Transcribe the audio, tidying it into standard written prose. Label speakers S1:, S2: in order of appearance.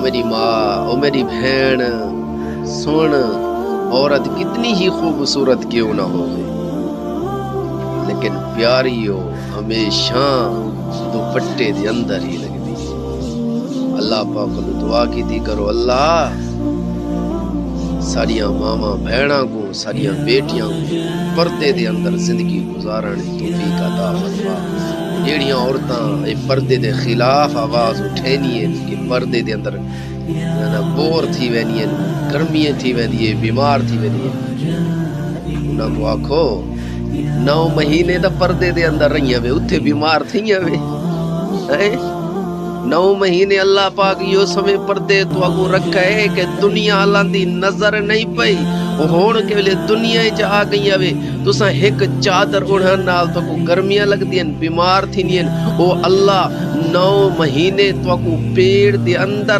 S1: میری ماں، او میری بہن، سن، عورت کتنی ہی خوبصورت کیوں نہ ہو لیکن پیاری ہو ہمیشہ دوپٹے دے اندر ہی لگدی۔ اللہ پاک کو دعا کی دی کرو، اللہ ساریاں ماما بہناں کو، ساریاں بیٹیاں کو پردے دے اندر زندگی گزارن توفیق عطا فرما۔ جیڑیاں عورتاں اے پردے دے خلاف آواز اٹھینی ہیں کہ پردے دے اندر بور تھی وینی ہیں، گرمیاں تھی وینی ہیں، بیمار تھی وینی ہیں، انہاں کو آکھو 9 مہینے دا پردے دے اندر رہیاں وے، اتھے بیمار تھیاں وے۔ 9 مہینے اللہ پاک یو سمے پردے تو اگو رکھا ہے کہ دنیا اللہ دی نظر نہیں پئی، ہون کے لئے دنیا چ آ گئی وے، تساں ایک چادر اڑھن نال تو کو گرمیاں لگ دین، بیمار تھینین، او اللہ 9 مہینے تو کو پیڑ دے اندر